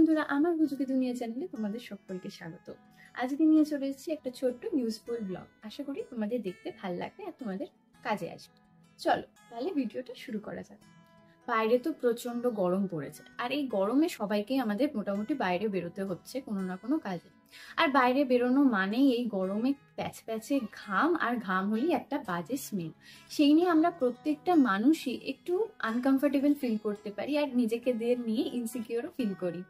বন্ধুরা, আমার হুজুকি দুনিয়া চ্যানেলে তোমাদের সকলকে স্বাগত। আজকে নিয়ে চলে এসেছি একটা ছোট্ট ইউজফুল ব্লগ। আশা করি তোমাদের দেখতে ভালো লাগবে আর তোমাদের কাজে আসবে। চলো তাহলে ভিডিওটা শুরু করা যাক। বাইরে তো প্রচন্ড গরম পড়েছে, আর এই গরমে সবাইকেই আমাদের মোটামুটি বাইরে বেরোতে হচ্ছে কোনো না কোনো কাজে। আর বাইরে বেরোনো মানেই এই গরমে প্যাচ প্যাচে ঘাম, আর ঘাম হলেই একটা বাজে স্মেল। সেই নিয়ে আমরা প্রত্যেকটা মানুষই একটু আনকমফোর্টেবল ফিল করতে পারি, আর নিজেকে নিয়ে ইনসিকিউরও ফিল করি।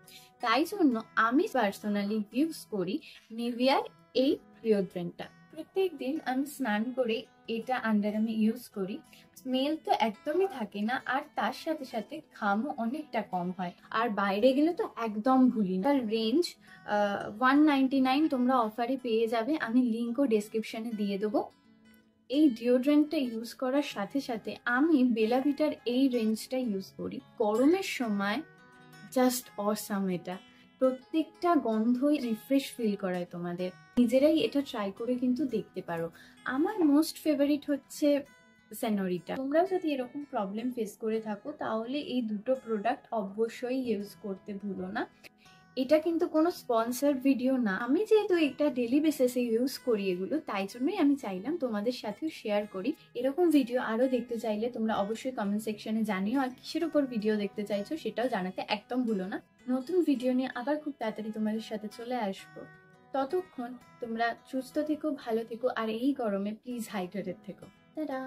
তাই জন্য আমি পার্সোনালি ইউজ করি নিভিয়ার এই ডিওড্রেন্টটা। প্রত্যেক দিন আমি স্নান করে এটা আন্ডার আমি ইউজ করি। স্মেল তো একদমই থাকে না, আর তার সাথে সাথে ঘামও অনেকটা কম হয়। আর বাইরে গেলে তো একদম ভুলি না। রেঞ্জ 199 তোমরা অফারে পেয়ে যাবে, আমি লিঙ্কও ডেসক্রিপশনে দিয়ে দেবো। এই ডিওড্রেন্টটা ইউজ করার সাথে সাথে আমি বেলা ভিটার এই রেঞ্জটা ইউজ করি গরমের সময়। জাস্ট অসাম এটা। প্রত্যেকটা গন্ধই রিফ্রেশ ফিল করায় তোমাদের। নিজেরাই এটা ট্রাই করে কিন্তু দেখতে পারো। আমার মোস্ট ফেভারিট হচ্ছে সেনোরিটা। তোমরাও যদি এরকম প্রবলেম ফেস করে থাকো তাহলে এই দুটো প্রোডাক্ট অবশ্যই ইউজ করতে ভুলো না। এটা কিন্তু কোনো স্পন্সর্ড ভিডিও না, আমি যেহেতু এটা ডেলি বেসিসে ইউজ করি এগুলো, তাই জন্যই আমি চাইলাম তোমাদের সাথেও শেয়ার করি। এরকম ভিডিও আরও দেখতে চাইলে তোমরা অবশ্যই কমেন্ট সেকশনে জানিও, আর কিসের উপর ভিডিও দেখতে চাইছো সেটাও জানাতে একদম ভুলো না। নতুন ভিডিও নিয়ে আবার খুব তাড়াতাড়ি তোমাদের সাথে চলে আসবো। ততক্ষণ তোমরা সুস্থ থেকো, ভালো থেকো, আর এই গরমে প্লিজ হাইড্রেটেড থেকো। টাটা।